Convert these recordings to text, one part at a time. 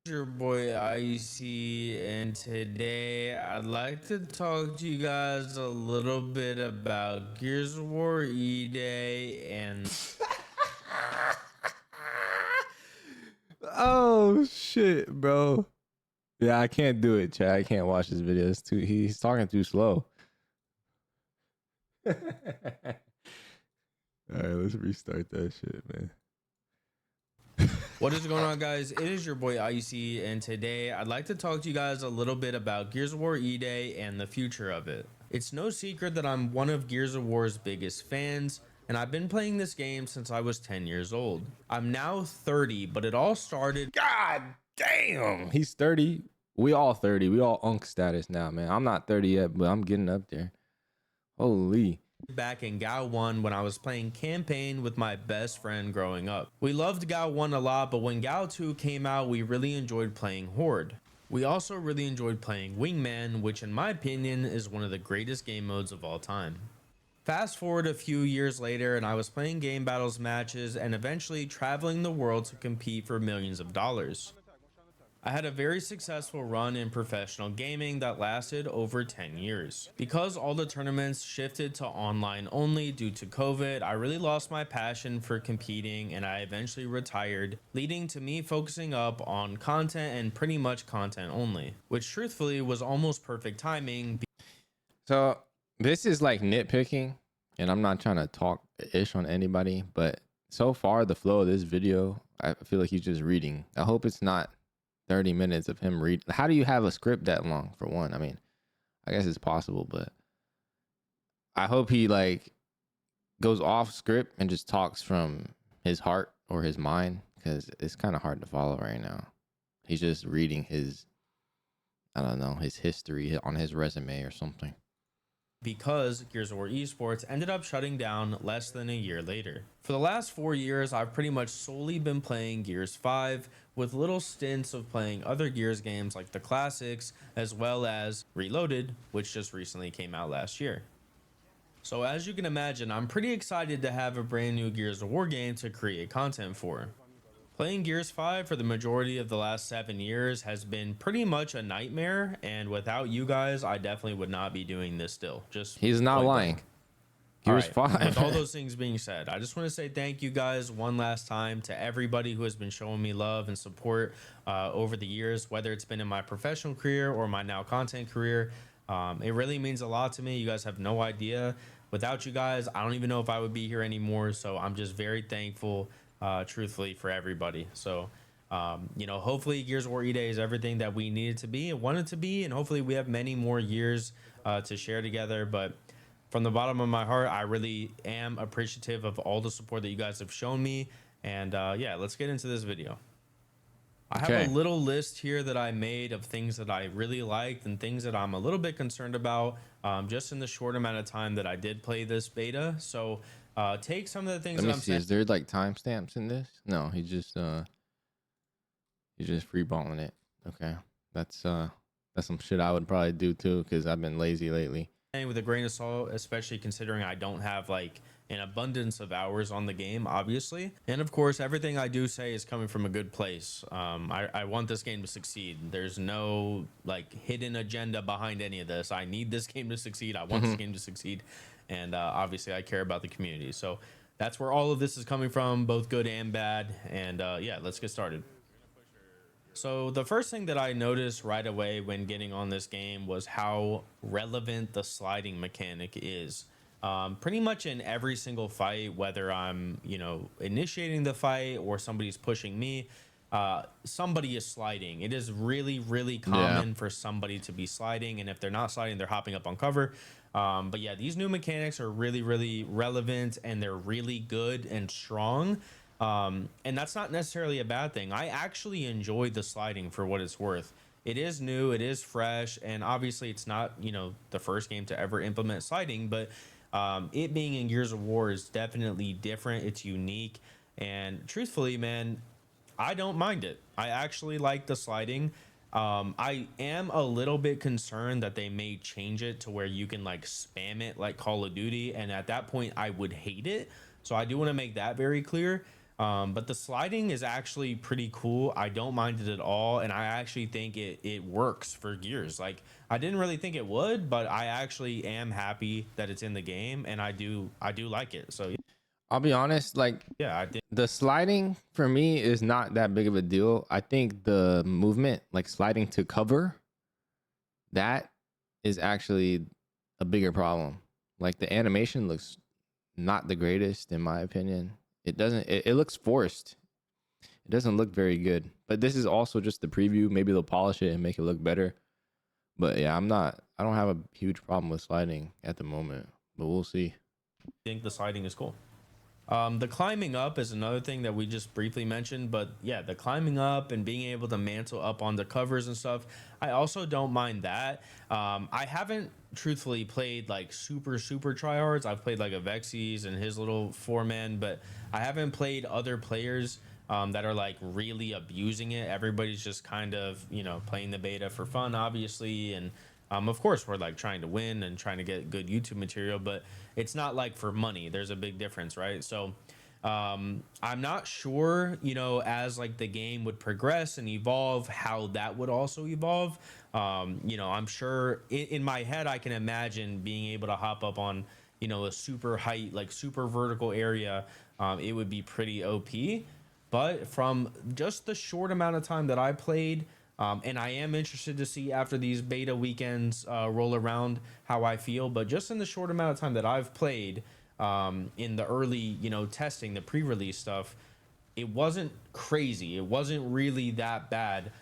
Your boy ICY, and today I'd like to talk to you guys a little bit about Gears of War E-Day and Oh shit, bro. Yeah, I can't do it, Chad. I can't watch this video. It's too he's talking too slow. All right, let's restart that shit, man. what is going on, guys? It is your boy ICY, and today I'd like to talk to you guys a little bit about Gears of War E-Day and the future of it. It's no secret that I'm one of Gears of War's biggest fans, and I've been playing this game since I was 10 years old. I'm now 30, but it all started God damn. He's 30. We all 30. We all unk status now, man. I'm not 30 yet, but I'm getting up there. Holy. back in GAL 1 when I was playing campaign with my best friend growing up. We loved GAL 1 a lot, but when GAL 2 came out, we really enjoyed playing Horde. We also really enjoyed playing Wingman, which in my opinion is one of the greatest game modes of all time. Fast forward a few years later, and I was playing game battles matches and eventually traveling the world to compete for millions of dollars. I had a very successful run in professional gaming that lasted over 10 years. Because all the tournaments shifted to online only due to COVID, I really lost my passion for competing and I eventually retired, leading to me focusing up on content and pretty much content only, which truthfully was almost perfect timing. So this is like nitpicking, and I'm not trying to talk ish on anybody, but so far the flow of this video, I feel like he's just reading. I hope it's not 30 minutes of him read. How do you have a script that long, for one? I mean, I guess it's possible, but I hope he like goes off script and just talks from his heart or his mind, because it's kind of hard to follow right now. He's just reading his, I don't know, his history on his resume or something. Because Gears of War Esports ended up shutting down less than a year later. For the last 4 years, I've pretty much solely been playing Gears 5, with little stints of playing other Gears games like the classics, as well as Reloaded, which just recently came out last year. So as you can imagine, I'm pretty excited to have a brand new Gears of War game to create content for. Playing Gears 5 for the majority of the last 7 years has been pretty much a nightmare, and without you guys, I definitely would not be doing this still. Just He's not lying. Gears 5. With all those things being said, I just want to say thank you guys one last time to everybody who has been showing me love and support over the years, whether it's been in my professional career or my now content career. It really means a lot to me. You guys have no idea. Without you guys, I don't even know if I would be here anymore. So I'm just very thankful, truthfully, for everybody. So, hopefully Gears of War E-Day is everything that we needed to be and wanted to be. And hopefully we have many more years to share together. But from the bottom of my heart, I really am appreciative of all the support that you guys have shown me. And yeah, let's get into this video. I have a little list here that I made of things that I really liked and things that I'm a little bit concerned about, just in the short amount of time that I did play this beta. So take some of the things. Let me see. Is there like timestamps in this? No, he's just freeballing it. Okay, that's some shit I would probably do too, because I've been lazy lately. With a grain of salt, especially considering I don't have like an abundance of hours on the game, obviously. And of course, everything I do say is coming from a good place. I want this game to succeed. There's no like hidden agenda behind any of this. I need this game to succeed. I want this game to succeed. And obviously I care about the community. So that's where all of this is coming from, both good and bad. And yeah, let's get started. So the first thing that I noticed right away when getting on this game was how relevant the sliding mechanic is. Pretty much in every single fight, whether I'm, initiating the fight or somebody's pushing me, somebody is sliding. It is really, really common for somebody to be sliding. And if they're not sliding, they're hopping up on cover. But yeah, these new mechanics are really, really relevant, and they're really good and strong. And that's not necessarily a bad thing. I actually enjoyed the sliding for what it's worth. It is new, it is fresh, and obviously it's not, the first game to ever implement sliding, but it being in Gears of War is definitely different. It's unique, and truthfully, man, I don't mind it. I actually like the sliding. I am a little bit concerned that they may change it to where you can like spam it like Call of Duty, and at that point I would hate it. So I do want to make that very clear. But the sliding is actually pretty cool. I don't mind it at all, and I actually think it works for gears. Like I didn't really think it would, but I actually am happy that it's in the game, and I do like it. So I'll be honest, like yeah, I think the sliding for me is not that big of a deal. I think the movement, like sliding to cover, that is actually a bigger problem. Like the animation looks not the greatest in my opinion. It looks forced. It doesn't look very good. But this is also just the preview. Maybe they'll polish it and make it look better. But yeah, I don't have a huge problem with sliding at the moment, but we'll see. the sliding is cool. The climbing up is another thing that we just briefly mentioned, but yeah, the climbing up and being able to mantle up on the covers and stuff, I also don't mind that. I haven't truthfully played like super tryhards. I've played like a Vexies and his little 4-man, but I haven't played other players that are like really abusing it. Everybody's just kind of playing the beta for fun, obviously, and of course, we're like trying to win and trying to get good YouTube material, but it's not like for money. There's a big difference, right? So I'm not sure, as like the game would progress and evolve, how that would also evolve. I'm sure in my head, I can imagine being able to hop up on, a super height, like super vertical area. It would be pretty OP. But from just the short amount of time that I played, and I am interested to see after these beta weekends roll around how I feel. But just in the short amount of time that I've played, in the early, testing, the pre-release stuff, it wasn't crazy. It wasn't really that bad.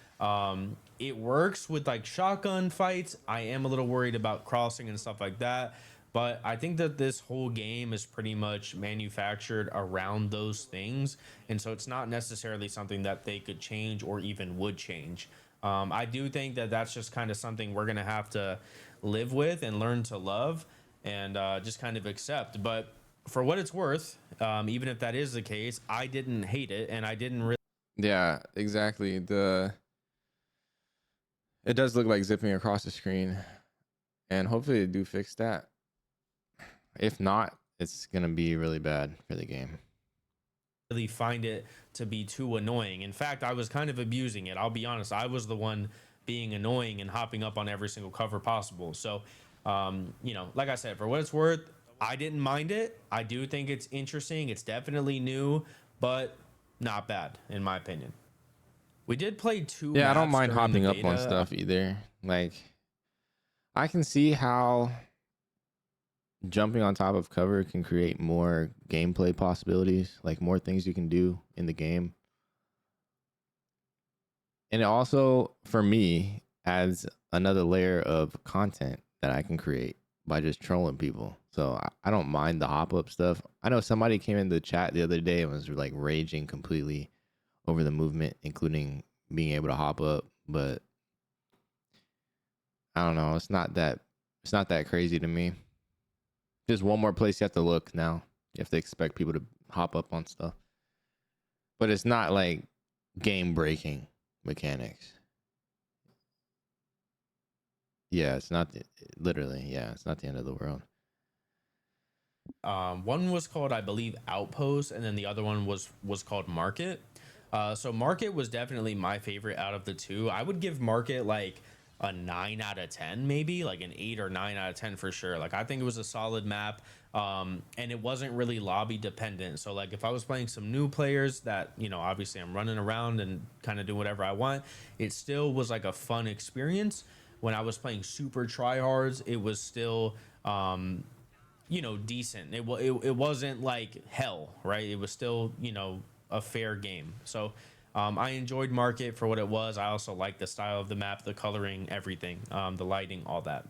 It works with like shotgun fights. I am a little worried about crossing and stuff like that. But I think that this whole game is pretty much manufactured around those things. And so it's not necessarily something that they could change or even would change. I do think that that's just kind of something we're going to have to live with and learn to love and just kind of accept. But for what it's worth, even if that is the case, I didn't hate it and I didn't really. Yeah, exactly. It does look like zipping across the screen, and hopefully they do fix that. If not, it's gonna be really bad for the game. Really find it to be too annoying. In fact, I was kind of abusing it. I'll be honest. I was the one being annoying and hopping up on every single cover possible. So, like I said, for what it's worth, I didn't mind it. I do think it's interesting. It's definitely new, but not bad in my opinion. We did play two Yeah, I don't maps mind during the hopping up on beta. stuff either. Like, I can see how jumping on top of cover can create more gameplay possibilities, like more things you can do in the game. And it also, for me, adds another layer of content that I can create by just trolling people. So I don't mind the hop up stuff. I know somebody came in the chat the other day and was like raging completely over the movement, including being able to hop up. But I don't know. It's not that crazy to me. Just one more place you have to look now. You have to expect people to hop up on stuff. But it's not like game breaking mechanics. Yeah, it's not literally, yeah, it's not the end of the world. One was called, I believe, Outpost, and then the other one was called Market. So Market was definitely my favorite out of the two. I would give Market like a 9 out of 10, maybe like an 8 or 9 out of 10 for sure. Like I think it was a solid map, and it wasn't really lobby dependent. So like if I was playing some new players that obviously I'm running around and kind of doing whatever I want, it still was like a fun experience. When I was playing super tryhards, it was still decent. It wasn't like hell, right? It was still a fair game. So I enjoyed Market for what it was. I also liked the style of the map, the coloring, everything, the lighting, all that.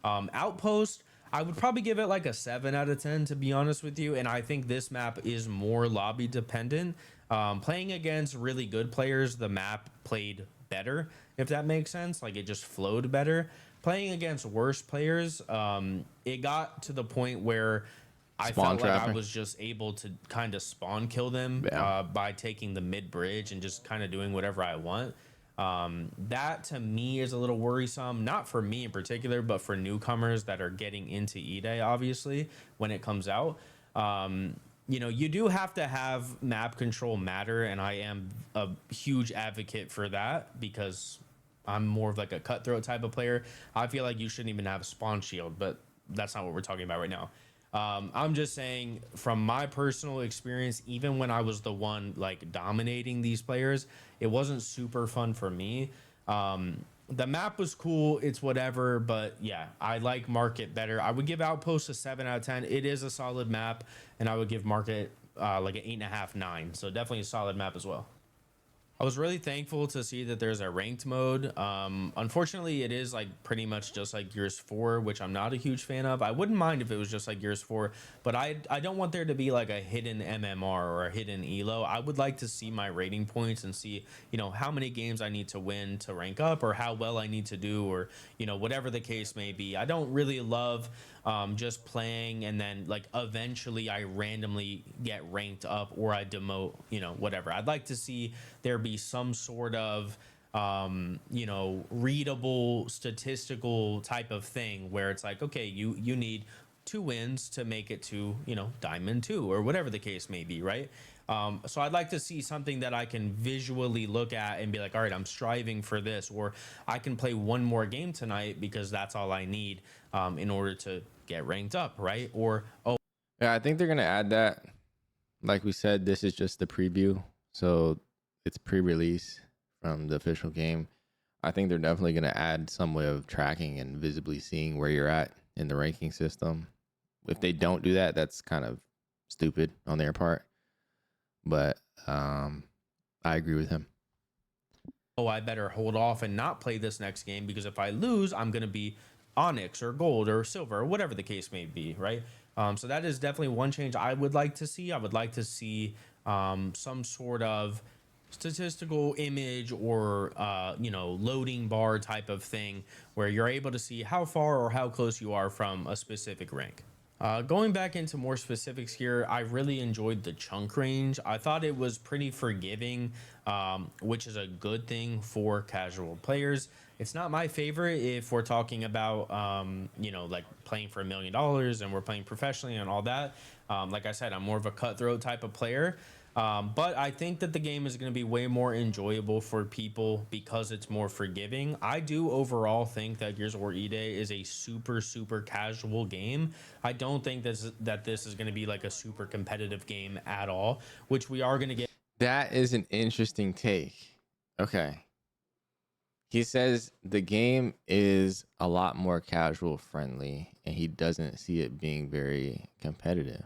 Outpost, I would probably give it like a 7 out of 10 to be honest with you. And I think this map is more lobby dependent. Playing against really good players, the map played better, if that makes sense. Like it just flowed better. Playing against worse players, it got to the point where I Spawn felt like I trapping. was just able to kind of spawn kill them Yeah. by taking the mid bridge and just kind of doing whatever I want. That to me is a little worrisome, not for me in particular, but for newcomers that are getting into E-Day, obviously, when it comes out. you know, you do have to have map control matter, and I am a huge advocate for that because I'm more of like a cutthroat type of player. I feel like you shouldn't even have a spawn shield, but that's not what we're talking about right now. I'm just saying from my personal experience, even when I was the one like dominating these players, it wasn't super fun for me. The map was cool, it's whatever, but yeah, I like Market better. I would give Outpost a 7 out of 10. It is a solid map, and I would give Market like an 8.5, 9. So definitely a solid map as well. I was really thankful to see that there's a ranked mode. Unfortunately, it is like pretty much just like Gears 4, which I'm not a huge fan of. I wouldn't mind if it was just like Gears 4, but I don't want there to be like a hidden MMR or a hidden ELO. I would like to see my rating points and see, you know, how many games I need to win to rank up, or how well I need to do, or, you know, whatever the case may be. I don't really love just playing and then like eventually I randomly get ranked up or I demote, you know, whatever. I'd like to see there be some sort of you know, readable statistical type of thing where it's like, okay, you need 2 wins to make it to, you know, Diamond 2 or whatever the case may be, right? So I'd like to see something that I can visually look at and be like, all right, I'm striving for this, or I can play one more game tonight because that's all I need in order to get ranked up, right? Or, oh, Yeah, I think they're gonna add that. Like we said, this is just the preview, so it's pre-release from the official game. I think they're definitely gonna add some way of tracking and visibly seeing where you're at in the ranking system. If they don't do that, that's kind of stupid on their part. But I agree with him. oh, I better hold off and not play this next game because if I lose, I'm going to be Onyx or Gold or Silver or whatever the case may be, right? So that is definitely one change I would like to see. I would like to see some sort of statistical image or you know, loading bar type of thing where you're able to see how far or how close you are from a specific rank. Going back into more specifics here, I really enjoyed the chunk range. I thought it was pretty forgiving, which is a good thing for casual players. It's not my favorite if we're talking about, you know, like playing for $1 million and we're playing professionally and all that. Like I said, I'm more of a cutthroat type of player. But I think that the game is going to be way more enjoyable for people because it's more forgiving. I do overall think that Gears of War E-Day is a super, super casual game. I don't think that this is going to be like a super competitive game at all, which we are going to get. That is an interesting take. Okay. He says the game is a lot more casual friendly and he doesn't see it being very competitive.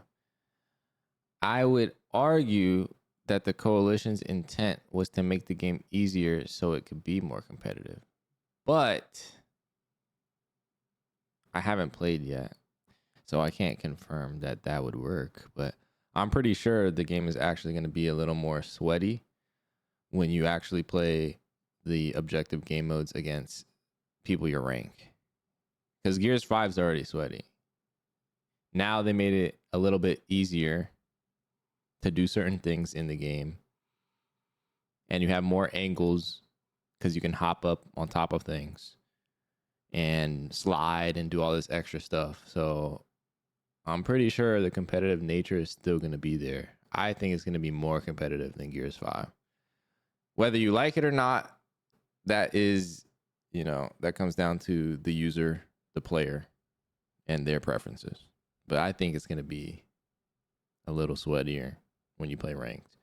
I would argue that the coalition's intent was to make the game easier so it could be more competitive. But I haven't played yet, so I can't confirm that that would work. But I'm pretty sure the game is actually going to be a little more sweaty when you actually play the objective game modes against people your rank. Because Gears 5 is already sweaty. Now they made it a little bit easier to do certain things in the game. And you have more angles because you can hop up on top of things and slide and do all this extra stuff. So I'm pretty sure the competitive nature is still going to be there. I think it's going to be more competitive than Gears 5. Whether you like it or not, that is, you know, that comes down to the user, the player, and their preferences. But I think it's going to be a little sweatier when you play ranked.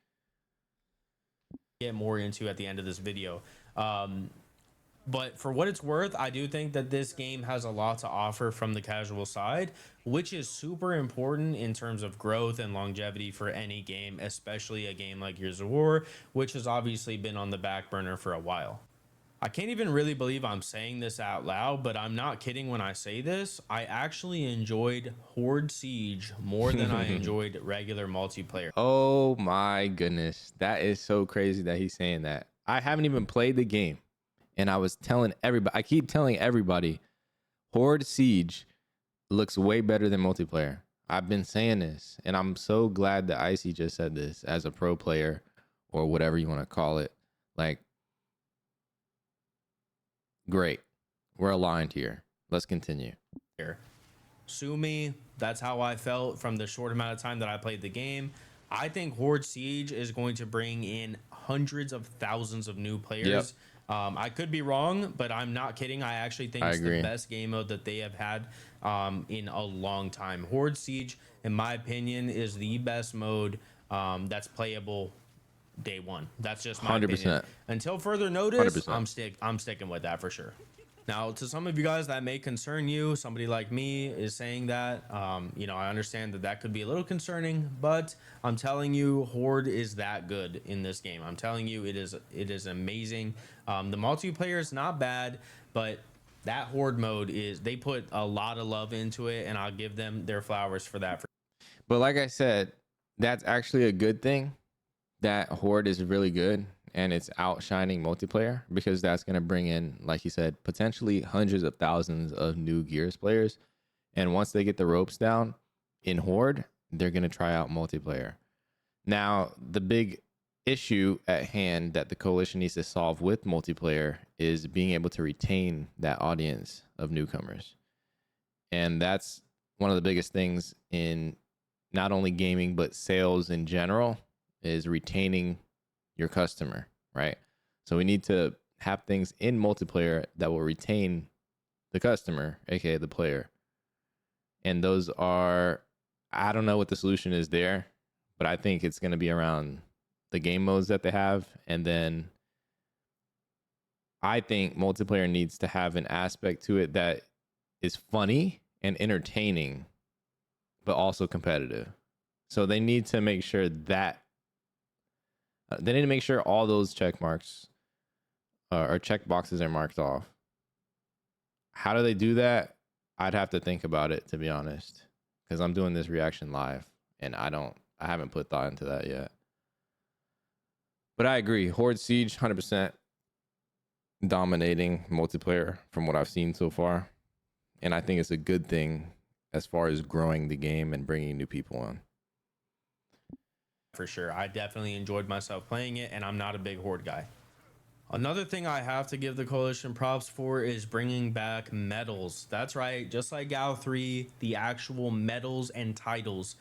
Get more into at the end of this video. But for what it's worth, I do think that this game has a lot to offer from the casual side, which is super important in terms of growth and longevity for any game, especially a game like Gears of War, which has obviously been on the back burner for a while. I can't even really believe I'm saying this out loud, but I'm not kidding when I say this. I actually enjoyed Horde Siege more than I enjoyed regular multiplayer. Oh my goodness. That is so crazy that he's saying that. I haven't even played the game. And I was telling everybody, I keep telling everybody, Horde Siege looks way better than multiplayer. I've been saying this, and I'm so glad that ICY just said this as a pro player or whatever you want to call it. Like, great. We're aligned here. Let's continue. Sue me. That's how I felt from the short amount of time that I played the game. I think Horde Siege is going to bring in hundreds of thousands of new Yep, players. I could be wrong, but I'm not kidding. I actually think I it's the agree. best game mode that they have had in a long time. Horde Siege, in my opinion, is the best mode that's playable day one. That's just my opinion. 100%. Until further notice, 100%. I'm sticking with that for sure. Now, to some of you guys that may concern you, somebody like me is saying that. I understand that that could be a little concerning, but I'm telling you, Horde is that good in this game. I'm telling you, it is amazing. The multiplayer is not bad, but that Horde mode is they put a lot of love into it, and I'll give them their flowers for that. But like I said, that's actually a good thing that Horde is really good and it's outshining multiplayer, because that's going to bring in, like you said, potentially hundreds of thousands of new Gears players. And once they get the ropes down in Horde, they're going to try out multiplayer. Now, the big issue at hand that the coalition needs to solve with multiplayer is being able to retain that audience of newcomers. And that's one of the biggest things in not only gaming, but sales in general, is retaining your customer, right? So we need to have things in multiplayer that will retain the customer, aka the player. And those are, I don't know what the solution is there, but I think it's going to be around the game modes that they have. And then I think multiplayer needs to have an aspect to it that is funny and entertaining, but also competitive. So they need to make sure that they need to make sure all those check marks or check boxes are marked off. How do they do that? I'd have to think about it, to be honest, because I'm doing this reaction live and I haven't put thought into that yet. But I agree. Horde Siege, 100% dominating multiplayer from what I've seen so far. And I think it's a good thing as far as growing the game and bringing new people on. For sure. I definitely enjoyed myself playing it, and I'm not a big Horde guy. Another thing I have to give the coalition props for is bringing back medals. That's right, just like Gal 3, the actual medals and titles.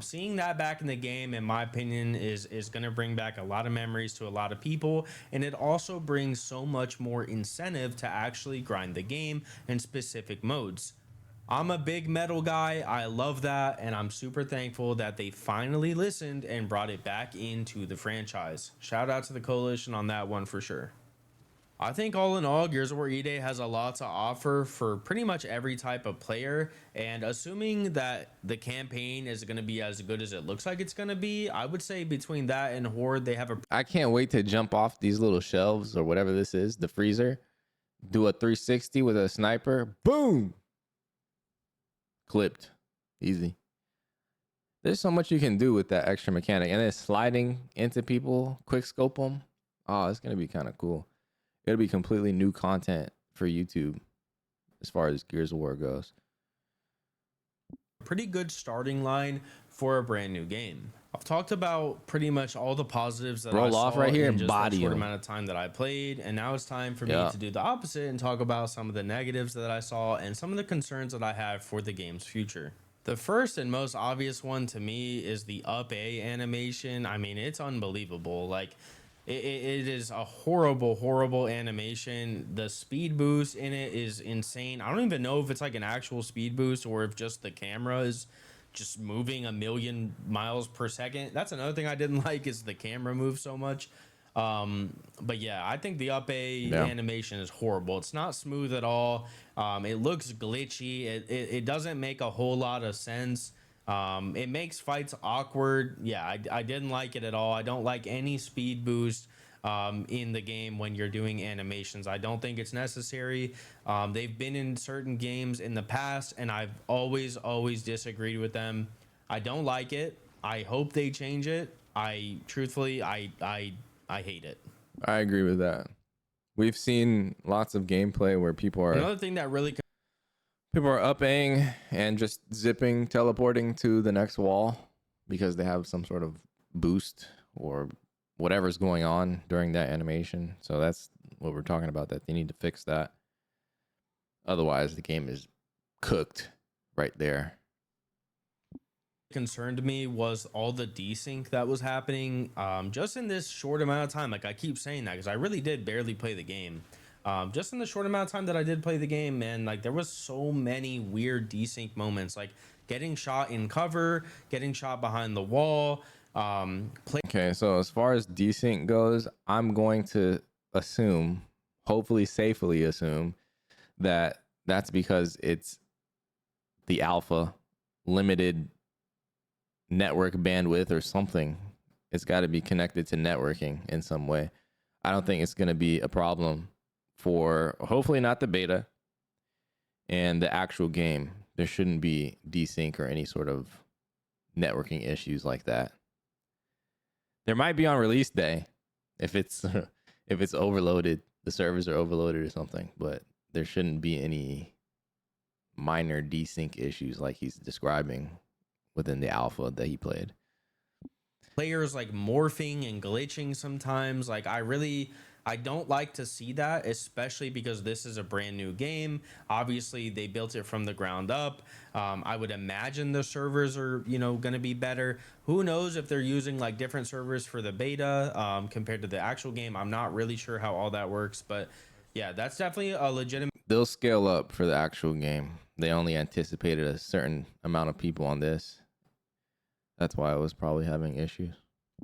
Seeing that back in the game, in my opinion, is going to bring back a lot of memories to a lot of people, and it also brings so much more incentive to actually grind the game in specific modes. I'm a big metal guy. I love that, and I'm super thankful that they finally listened and brought it back into the franchise. Shout out to the coalition on that one for sure. I think all in all, Gears of War E-Day has a lot to offer for pretty much every type of player, and assuming that the campaign is going to be as good as it looks like it's going to be, I would say between that and Horde, they have a I can't wait to jump off these little shelves or whatever this is, the freezer, do a 360 with a sniper, boom, clipped, easy. There's so much you can do with that extra mechanic, and then sliding into people, quick scope them. Oh, it's gonna be kind of cool. It'll be completely new content for YouTube as far as Gears of War goes. pretty good starting line for a brand new game. I've talked about pretty much all the positives that I Roll saw off right here in and just body the short 'em. amount of time that I played, and now it's time for me Yeah. to do the opposite and talk about some of the negatives that I saw and some of the concerns that I have for the game's future. The first and most obvious one to me is the up A animation. I mean, it's unbelievable. Like, it is a horrible animation. The speed boost in it is insane. I don't even know if it's like an actual speed boost or if just the camera is just moving a million miles per second. That's another thing I didn't like, is the camera moves so much. But yeah, I think the up A animation is horrible. It's not smooth at all. It looks glitchy. It doesn't make a whole lot of sense. It makes fights awkward. Yeah, I didn't like it at all. I don't like any speed boost in the game when you're doing animations. I don't think it's necessary. They've been in certain games in the past, and I've always disagreed with them. I don't like it. I hope they change it. I truthfully, I hate it. I agree with that. We've seen lots of gameplay where people are Another thing that really upping and just zipping, teleporting to the next wall because they have some sort of boost or whatever's going on during that animation. So that's what we're talking about, that they need to fix that. Otherwise, the game is cooked right there. Concerned me was all the desync that was happening just in this short amount of time. Like, I keep saying that because I really did barely play the game. Just in the short amount of time that I did play the game, man, like there was so many weird desync moments, like getting shot in cover, getting shot behind the wall. Okay, so as far as desync goes, I'm going to assume, hopefully safely assume, that that's because it's the alpha, limited network bandwidth or something. It's got to be connected to networking in some way. I don't think it's going to be a problem for, hopefully not the beta and the actual game. There shouldn't be desync or any sort of networking issues like that. There might be on release day if it's if it's overloaded, the servers are overloaded or something, but there shouldn't be any minor desync issues like he's describing within the alpha that he played. Players like morphing and glitching sometimes. Like, I don't like to see that, especially because this is a brand new game. Obviously, they built it from the ground up. I would imagine the servers are, going to be better. Who knows if they're using like different servers for the beta compared to the actual game. I'm not really sure how all that works, but yeah, that's definitely a legitimate. They'll scale up for the actual game. They only anticipated a certain amount of people on this. That's why I was probably having issues.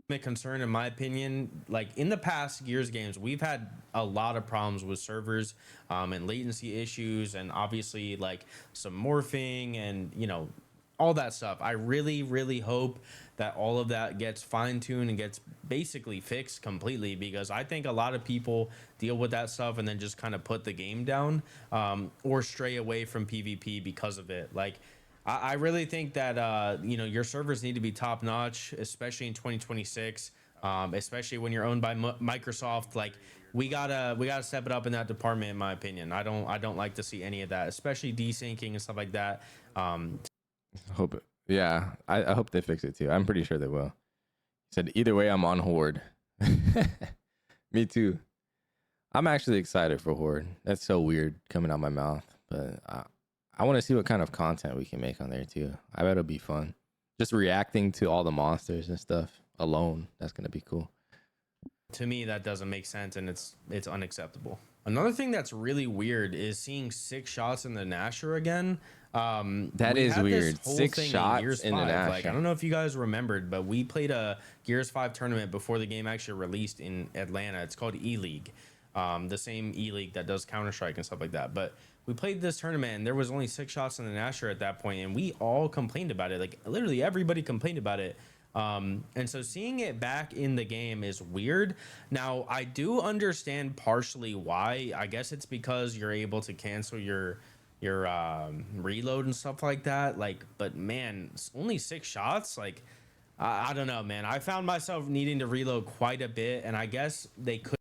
Concern, in my opinion. Like, in the past Gears games, we've had a lot of problems with servers and latency issues, and obviously like some morphing and all that stuff. I really hope that all of that gets fine-tuned and gets basically fixed completely, because I think a lot of people deal with that stuff and then just kind of put the game down or stray away from PvP because of it. Like, I really think that your servers need to be top notch, especially in 2026, especially when you're owned by Microsoft. Like, we gotta step it up in that department, in my opinion. I don't like to see any of that, especially desyncing and stuff like that. Hope it. Yeah, I hope they fix it too. I'm pretty sure they will. He said either way, I'm on Horde. Me too. I'm actually excited for Horde. That's so weird coming out my mouth, but I want to see what kind of content we can make on there too. I bet it'll be fun. Just reacting to all the monsters and stuff alone. That's gonna be cool. To me, that doesn't make sense, and it's unacceptable. Another thing that's really weird is seeing 6 shots in the Gnasher again. That is weird. 6 shots in the Gnasher. Like, I don't know if you guys remembered, but we played a Gears 5 tournament before the game actually released in Atlanta. It's called E-League, the same E-League that does Counter-Strike and stuff like that. But we played this tournament, and there was only 6 shots in the Gnasher at that point, and we all complained about it. Like, literally everybody complained about it. And so seeing it back in the game is weird. Now, I do understand partially why. I guess it's because you're able to cancel your reload and stuff like that. Like, but man, it's only 6 shots. Like, I don't know, man. I found myself needing to reload quite a bit, and I guess they could.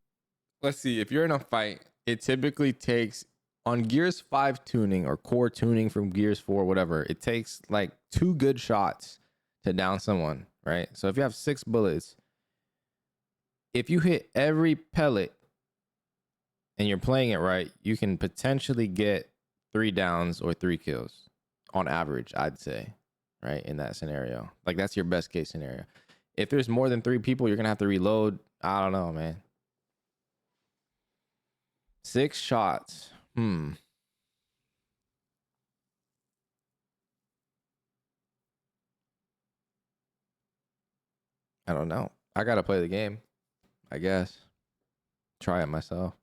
Let's see. If you're in a fight, it typically takes, on Gears 5 tuning or core tuning from Gears 4, whatever, it takes like 2 good shots to down someone, right? So if you have 6 bullets, if you hit every pellet and you're playing it right, you can potentially get 3 downs or 3 kills on average, I'd say, right? In that scenario. Like, that's your best case scenario. If there's more than 3 people, you're going to have to reload. I don't know, man. 6 shots. I don't know. I got to play the game, I guess. Try it myself.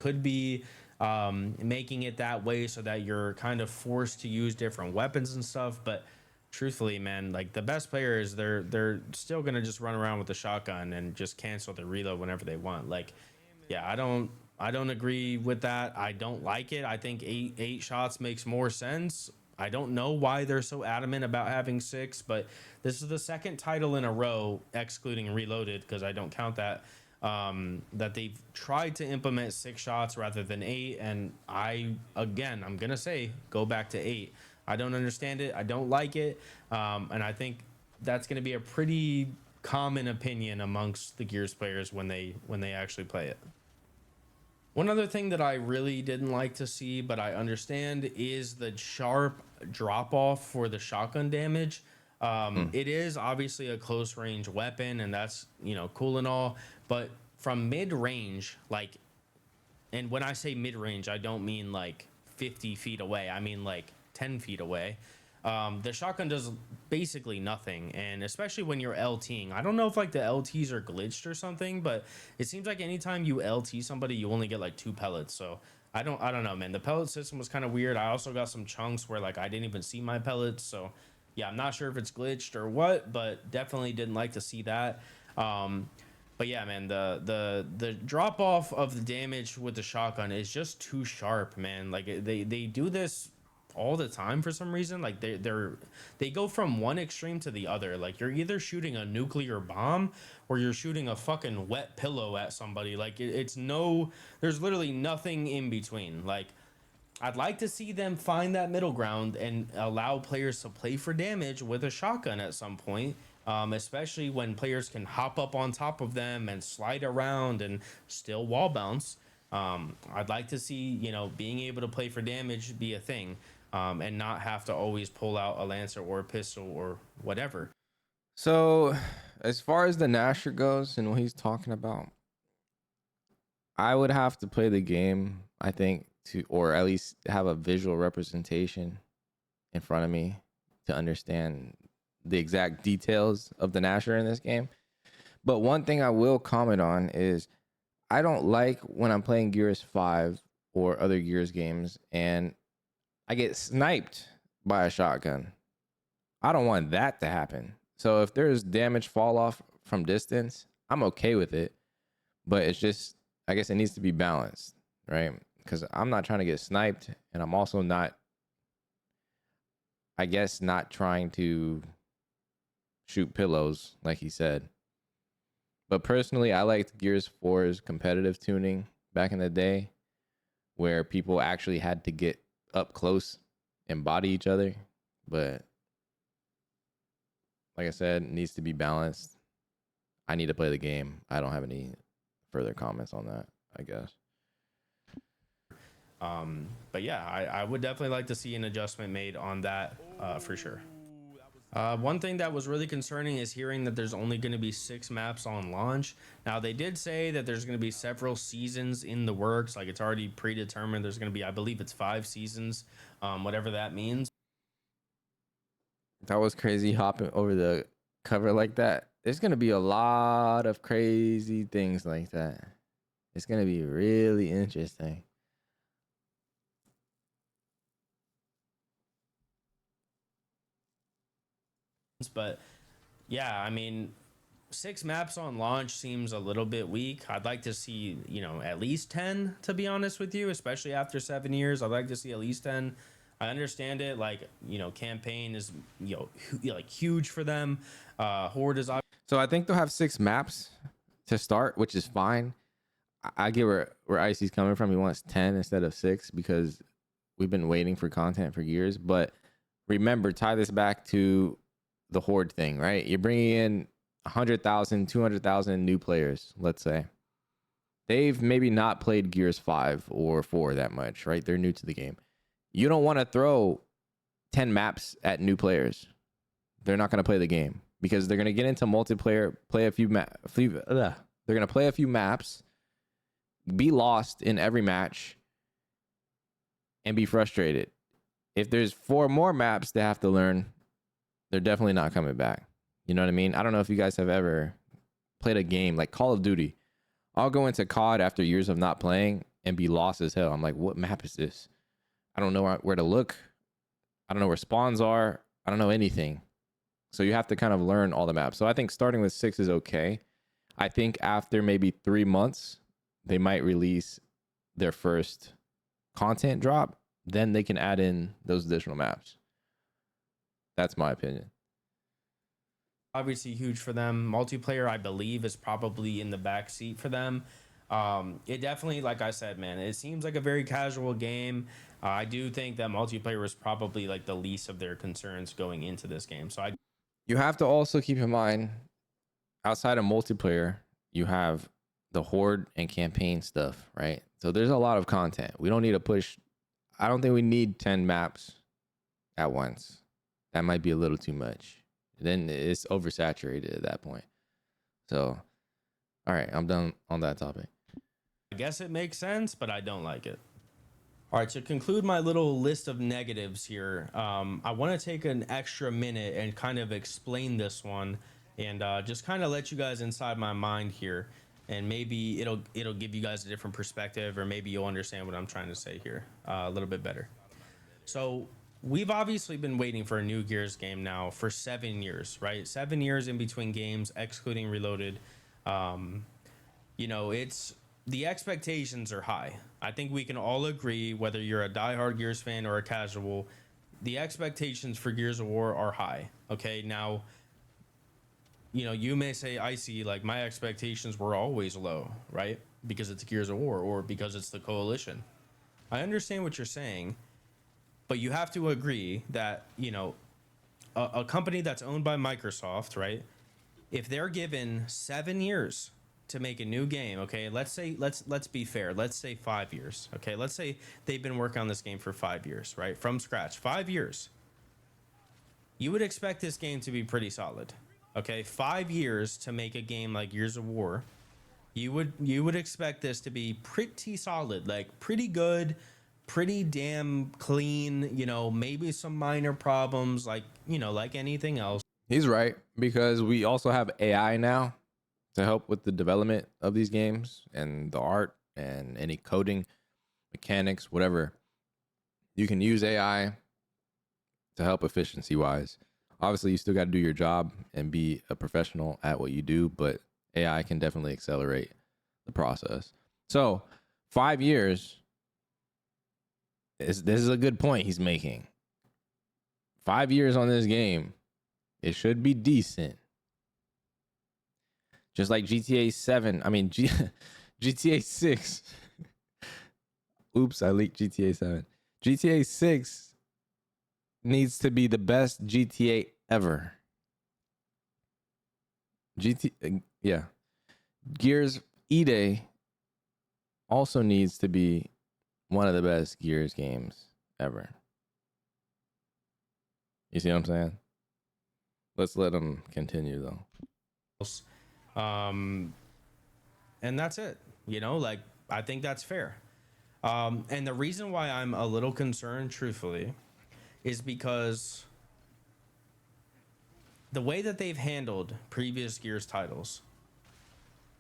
Could be making it that way so that you're kind of forced to use different weapons and stuff. But truthfully, man, like, the best players, they're still gonna just run around with the shotgun and just cancel the reload whenever they want. Like, yeah, I don't agree with that. I don't like it. I think eight shots makes more sense. I don't know why they're so adamant about having 6, but this is the second title in a row, excluding Reloaded, because I don't count that, that they've tried to implement 6 shots rather than 8. And I'm going to say, go back to 8. I don't understand it. I don't like it. And I think that's going to be a pretty common opinion amongst the Gears players when they actually play it. One other thing that I really didn't like to see, but I understand, is the sharp drop off for the shotgun damage. Hmm. It is obviously a close range weapon, and that's, cool and all. But from mid range, like, and when I say mid range, I don't mean like 50 feet away, I mean like 10 feet away. The shotgun does basically nothing, and especially when you're LTing, I don't know if like the LTs are glitched or something, but it seems like anytime you LT somebody, you only get like 2 pellets. So I don't know, man. The pellet system was kind of weird. I also got some chunks where like I didn't even see my pellets. So yeah, I'm not sure if it's glitched or what, but definitely didn't like to see that. But yeah, man, the drop off of the damage with the shotgun is just too sharp, man. Like they do this all the time for some reason. Like they go from one extreme to the other. Like you're either shooting a nuclear bomb or you're shooting a fucking wet pillow at somebody. Like it's no, there's literally nothing in between. Like I'd like to see them find that middle ground and allow players to play for damage with a shotgun at some point. Especially when players can hop up on top of them and slide around and still wall bounce. I'd like to see, being able to play for damage be a thing, and not have to always pull out a lancer or a pistol or whatever. So, as far as the Gnasher goes and what he's talking about, I would have to play the game, I think, to, or at least have a visual representation in front of me to understand the exact details of the Gnasher in this game. But one thing I will comment on is I don't like when I'm playing Gears 5 or other Gears games and I get sniped by a shotgun. I don't want that to happen. So if there's damage fall off from distance, I'm okay with it. But it's just, I guess it needs to be balanced, right? Because I'm not trying to get sniped, and I'm also not, I guess, not trying to shoot pillows, like he said. But personally, I liked Gears 4's competitive tuning back in the day, where people actually had to get up close and body each other. But like I said, it needs to be balanced. I need to play the game. I don't have any further comments on that, I guess. But yeah, I would definitely like to see an adjustment made on that, for sure. One thing that was really concerning is hearing that there's only going to be 6 maps on launch. Now, they did say that there's going to be several seasons in the works. Like it's already predetermined. There's going to be, I believe it's 5 seasons, whatever that means. That was crazy hopping over the cover like that. There's going to be a lot of crazy things like that. It's going to be really interesting. But yeah, I mean, 6 maps on launch seems a little bit weak. I'd like to see, at least 10, to be honest with you, especially after 7 years. I'd like to see at least 10. I understand it. Like, campaign is, like huge for them. Horde is. So I think they'll have 6 maps to start, which is fine. I get where Icy's coming from. He wants 10 instead of 6 because we've been waiting for content for years. But remember, tie this back to the Horde thing, right? You're bringing in 100,000, 200,000 new players, let's say. They've maybe not played Gears 5 or 4 that much, right? They're new to the game. You don't want to throw 10 maps at new players. They're not going to play the game because they're going to get into multiplayer, play a few they're going to play a few maps, be lost in every match, and be frustrated. If there's 4 more maps they have to learn, they're definitely not coming back. You know what I mean? I don't know if you guys have ever played a game like Call of Duty. I'll go into COD after years of not playing and be lost as hell. I'm like, what map is this? I don't know where to look. I don't know where spawns are. I don't know anything. So you have to kind of learn all the maps. So I think starting with 6 is okay. I think after maybe 3 months, they might release their first content drop. Then they can add in those additional maps. That's my opinion. Obviously huge for them. Multiplayer, I believe, is probably in the back seat for them. It definitely, like I said, man, it seems like a very casual game. I do think that multiplayer was probably like the least of their concerns going into this game. So you have to also keep in mind, outside of multiplayer, you have the Horde and campaign stuff, right? So there's a lot of content. We don't need to push. I don't think we need 10 maps at once. That might be a little too much. Then it's oversaturated at that point. So, all right, I'm done on that topic. I guess it makes sense, but I don't like it. All right, to conclude my little list of negatives here, I want to take an extra minute and kind of explain this one, and just kind of let you guys inside my mind here, and maybe it'll give you guys a different perspective, or maybe you'll understand what I'm trying to say here a little bit better. So we've obviously been waiting for a new Gears game now for 7 years, right? 7 years in between games, excluding Reloaded. It's the expectations are high. I think we can all agree, whether you're a diehard Gears fan or a casual, the expectations for Gears of War are high. Okay, now, you may say, ICY, like, my expectations were always low, right? Because it's Gears of War or because it's the Coalition. I understand what you're saying, but you have to agree that, a company that's owned by Microsoft, right? If they're given 7 years to make a new game, okay, let's be fair, let's say 5 years, okay, let's say they've been working on this game for 5 years, right, from scratch, 5 years, you would expect this game to be pretty solid, okay? 5 years to make a game like Gears of War, you would expect this to be pretty solid, like pretty good, pretty damn clean, maybe some minor problems, like like anything else. He's right, because we also have AI now to help with the development of these games and the art and any coding mechanics, whatever. You can use AI to help efficiency wise. Obviously, you still got to do your job and be a professional at what you do, but AI can definitely accelerate the process. So 5 years this is a good point he's making. 5 years on this game, it should be decent. Just like GTA 7, GTA 6. Oops, I leaked GTA 7. GTA 6 needs to be the best GTA ever. Gears E-Day also needs to be one of the best Gears games ever. You see what I'm saying? Let's let him continue though. And that's it. Like, I think that's fair. And the reason why I'm a little concerned, truthfully, is because the way that they've handled previous Gears titles,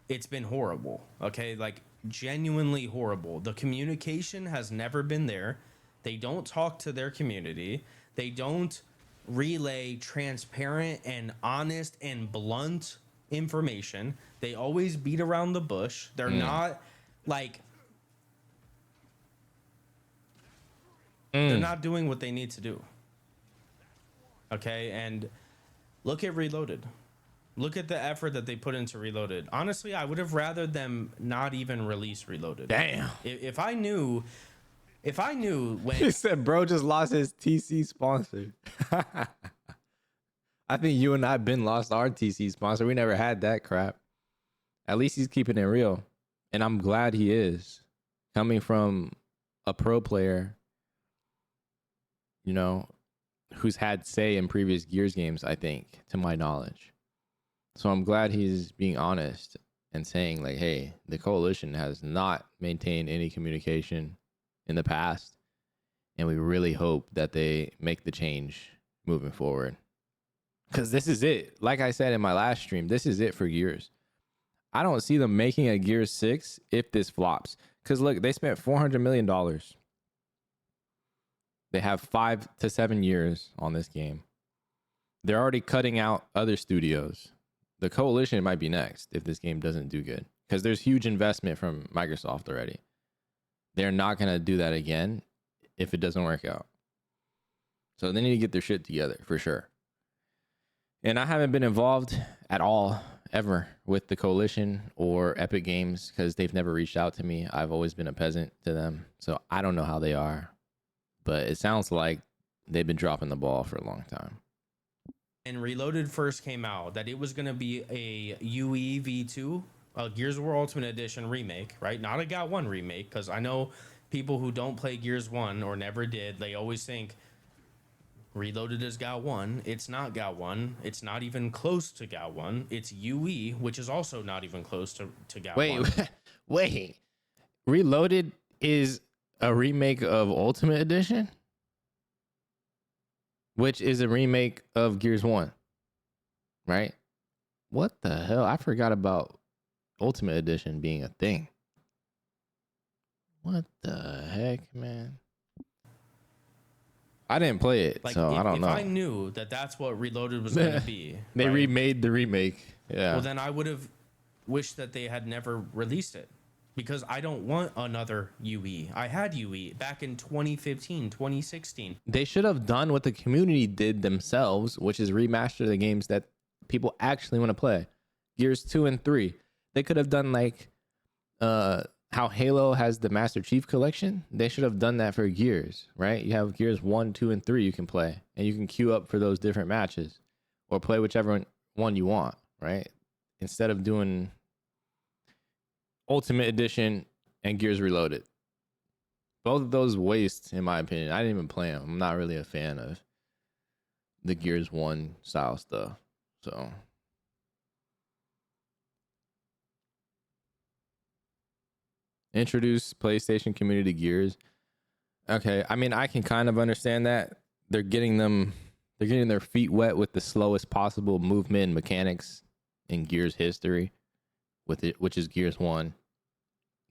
it's been horrible. Okay, like, genuinely horrible. The communication has never been there. They don't talk to their community. They don't relay transparent and honest and blunt information. They always beat around the bush. They're not like they're not doing what they need to do. Okay, and look at Reloaded. Look at the effort that they put into Reloaded. Honestly, I would have rather them not even release Reloaded. Damn. If I knew when He said bro just lost his TC sponsor. I think you and I been lost our TC sponsor. We never had that crap. At least he's keeping it real. And I'm glad he is. Coming from a pro player, who's had say in previous Gears games, I think, to my knowledge. So I'm glad he's being honest and saying, like, hey, the Coalition has not maintained any communication in the past. And we really hope that they make the change moving forward. Because this is it. Like I said in my last stream, this is it for Gears. I don't see them making a Gears 6 if this flops. Because look, they spent $400 million. They have 5 to 7 years on this game. They're already cutting out other studios. The Coalition might be next if this game doesn't do good. Because there's huge investment from Microsoft already. They're not going to do that again if it doesn't work out. So they need to get their shit together for sure. And I haven't been involved at all, ever, with the Coalition or Epic Games because they've never reached out to me. I've always been a peasant to them. So I don't know how they are. But it sounds like they've been dropping the ball for a long time. And Reloaded first came out, that it was going to be a UE V2 a Gears of War Ultimate Edition remake, right? Not a GOT 1 remake, because I know people who don't play Gears 1 or never did, they always think Reloaded is GOT 1. It's not GOT 1. It's not even close to GOT 1. It's UE, which is also not even close to GOT 1. Wait, wait. Reloaded is a remake of Ultimate Edition, which is a remake of Gears 1, right? What the hell? I forgot about Ultimate Edition being a thing. What the heck, man? I didn't play it, Like, so I don't know. If I knew that that's what Reloaded was going to be, they right? remade the remake. Yeah. Well, then I would have wished that they had never released it, because I don't want another UE. I had UE back in 2015, 2016. They should have done what the community did themselves, which is remaster the games that people actually want to play. Gears 2 and 3. They could have done like how Halo has the Master Chief Collection. They should have done that for Gears, right? You have Gears 1, 2, and 3 you can play, and you can queue up for those different matches or play whichever one you want, right? Instead of doing Ultimate Edition and Gears Reloaded. Both of those waste, in my opinion. I didn't even play them. I'm not really a fan of the Gears 1 style stuff. So introduce PlayStation community to Gears. Okay, I mean, I can kind of understand that. They're getting their feet wet with the slowest possible movement and mechanics in Gears history, with it, which is Gears 1.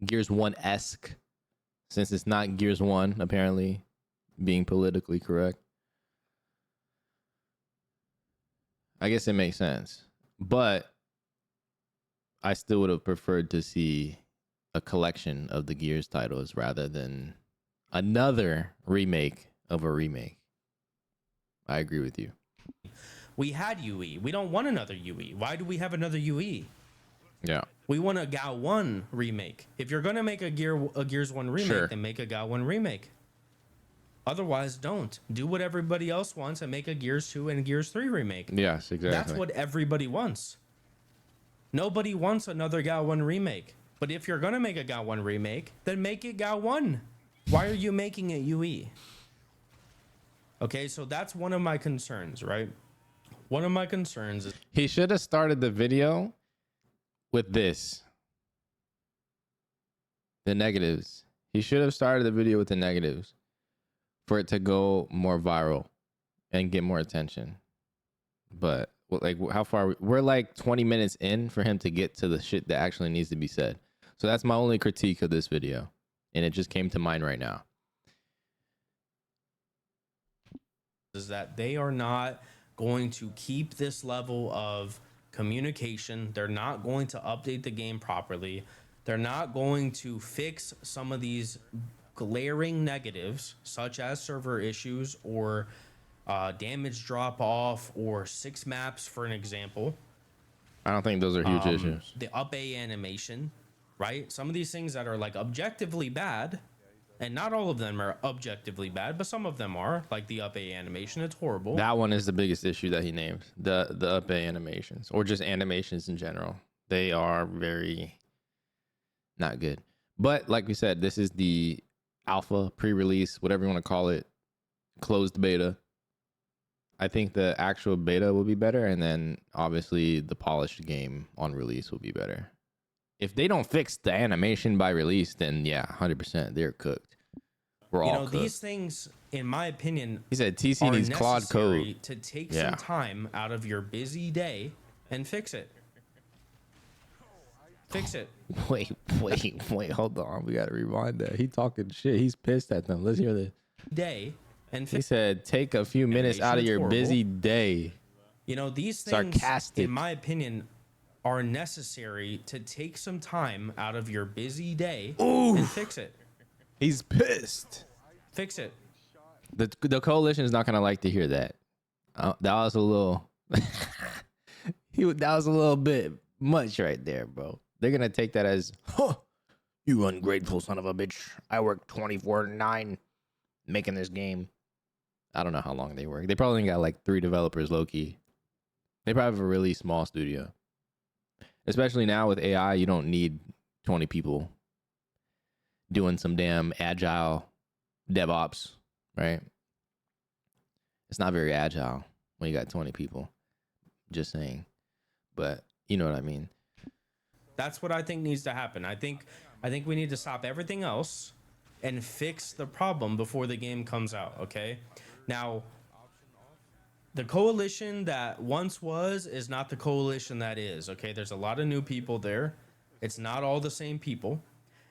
Gears 1-esque, since it's not Gears 1, apparently, being politically correct. I guess it makes sense. But I still would have preferred to see a collection of the Gears titles rather than another remake of a remake. I agree with you. We had UE. We don't want another UE. Why do we have another UE? Yeah. We want a GOT 1 remake. If you're going to make a Gears 1 remake, Sure. then make a GOT 1 remake. Otherwise, don't. Do what everybody else wants and make a Gears 2 and Gears 3 remake. Yes, exactly. That's what everybody wants. Nobody wants another GOT 1 remake. But if you're going to make a GOT 1 remake, then make it GOT 1. Why are you making it UE? Okay, so that's one of my concerns, right? One of my concerns is He should have started the video with this. The negatives. He should have started the video with the negatives for it to go more viral and get more attention. But like, how far we're like 20 minutes in for him to get to the shit that actually needs to be said. So that's my only critique of this video, and it just came to mind right now. is that they are not going to keep this level of communication. They're not going to update the game properly. They're not going to fix some of these glaring negatives, such as server issues or damage drop off or 6 maps, for an example. I don't think those are huge issues. The up A animation, right? Some of these things that are like objectively bad, and not all of them are objectively bad, but some of them are, like the up A animation. It's horrible. That one is the biggest issue that he named. The up A animations, or just animations in general. They are very not good. But like we said, this is the alpha, pre-release, whatever you want to call it, closed beta. I think the actual beta will be better, and then obviously the polished game on release will be better. If they don't fix the animation by release, then yeah, 100%, they're cooked. We're all cooked. These things, in my opinion, he said TC needs Claude code to take some time out of your busy day and fix it. Fix it. Wait, hold on. We gotta rewind that. He talking shit. He's pissed at them. Let's hear this. Day and he said, take a few minutes out of your busy day. These things, in my opinion, are necessary to take some time out of your busy day and fix it. He's pissed. Fix it. The coalition is not gonna like to hear that. That was a little. That was a little bit much right there, bro. They're gonna take that as, you ungrateful son of a bitch. I worked 24/9 making this game. I don't know how long they work. They probably got like 3 developers, low key. They probably have a really small studio. Especially now with AI, you don't need 20 people doing some damn agile DevOps, right? It's not very agile when you got 20 people. Just saying. But you know what I mean. That's what I think needs to happen. I think we need to stop everything else and fix the problem before the game comes out, okay? Now, the coalition that once was is not the coalition that is, okay? There's a lot of new people there. It's not all the same people.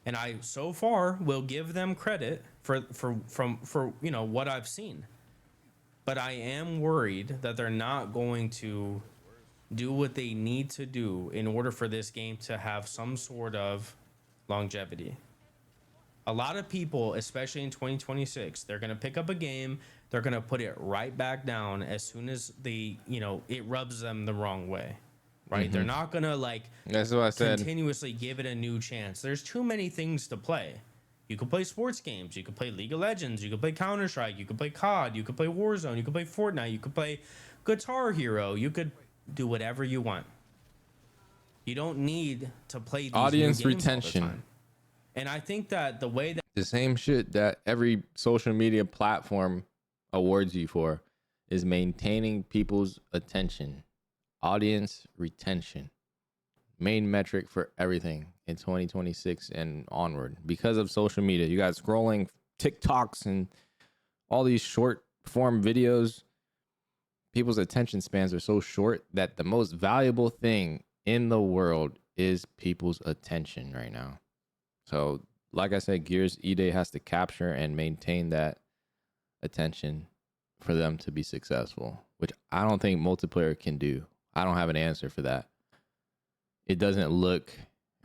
And I so far will give them credit for you know what I've seen. But I am worried that they're not going to do what they need to do in order for this game to have some sort of longevity. A lot of people, especially in 2026, they're going to pick up a game, they're going to put it right back down as soon as they, you know, it rubs them the wrong way. Right? They're not going to like That's what I said. continuously give it a new chance. There's too many things to play. You could play sports games, you could play League of Legends, you could play Counter-Strike, you could play COD, you could play Warzone, you could play Fortnite, you could play Guitar Hero, you could do whatever you want. You don't need to play these Audience new games retention. all the time. And I think that the way that The same shit that every social media platform awards you for is maintaining people's attention. Audience retention. Main metric for everything in 2026 and onward. Because of social media, you guys scrolling TikToks and all these short form videos. People's attention spans are so short that the most valuable thing in the world is people's attention right now. So, like I said, Gears E-Day has to capture and maintain that attention for them to be successful, which I don't think multiplayer can do. I don't have an answer for that. It doesn't look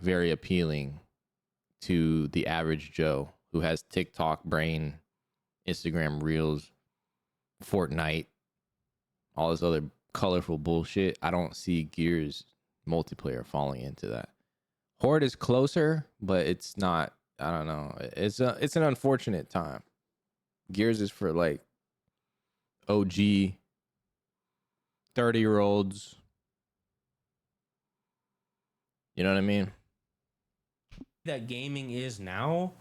very appealing to the average Joe who has TikTok brain, Instagram Reels, Fortnite, all this other colorful bullshit. I don't see Gears multiplayer falling into that. Horde is closer, but it's not. I don't know. It's an unfortunate time. Gears is for like OG 30-year-olds. You know what I mean? that gaming is now,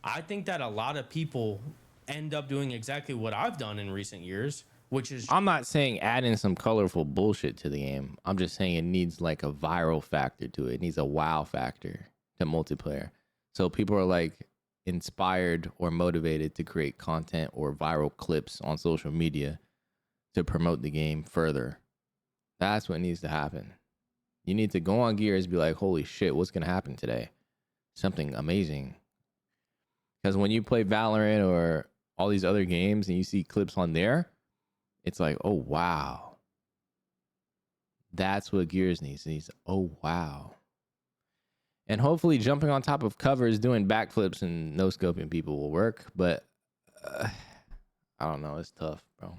I think that a lot of people end up doing exactly what I've done in recent years, which is I'm not saying adding some colorful bullshit to the game. I'm just saying it needs like a viral factor to it. It needs a wow factor to multiplayer. So people are like inspired or motivated to create content or viral clips on social media to promote the game further. That's what needs to happen. You need to go on Gears and be like, holy shit, what's going to happen today? Something amazing. Because when you play Valorant or all these other games and you see clips on there, it's like, oh, wow. That's what Gears needs. It needs, oh, wow. And hopefully jumping on top of covers, doing backflips and no-scoping people will work. But I don't know. It's tough, bro.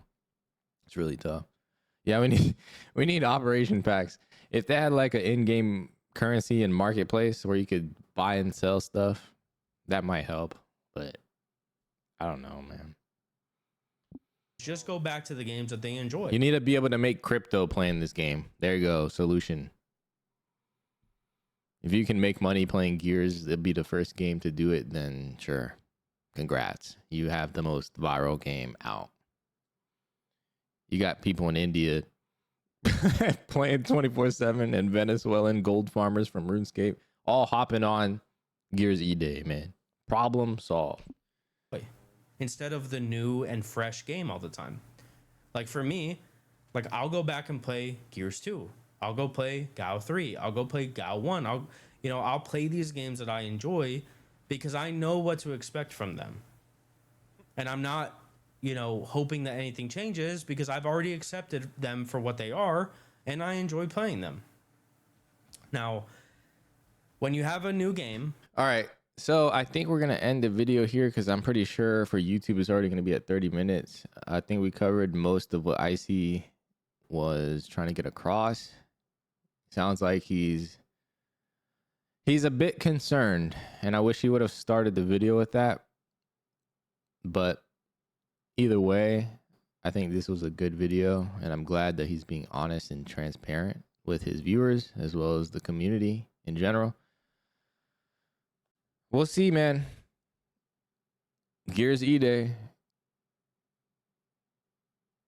It's really tough. Yeah, we need operation packs. If they had like an in-game currency and marketplace where you could buy and sell stuff, that might help. But I don't know, man. just go back to the games that they enjoy. You need to be able to make crypto playing this game. There you go. Solution. If you can make money playing Gears, it'd be the first game to do it, then sure. Congrats. You have the most viral game out. You got people in India playing 24/7 and Venezuelan gold farmers from RuneScape all hopping on Gears E-Day, man. Problem solved. Instead of the new and fresh game all the time. Like for me, like I'll go back and play Gears 2. I'll go play GAO 3. I'll go play GAO 1. I'll play these games that I enjoy because I know what to expect from them. And I'm not, hoping that anything changes because I've already accepted them for what they are and I enjoy playing them. Now, when you have a new game, all right. So I think we're going to end the video here because I'm pretty sure for YouTube it's already going to be at 30 minutes. I think we covered most of what ICY was trying to get across. Sounds like he's a bit concerned, and I wish he would have started the video with that. But either way, I think this was a good video, and I'm glad that he's being honest and transparent with with his viewers as well as the community in general. We'll see, man. Gears E-Day.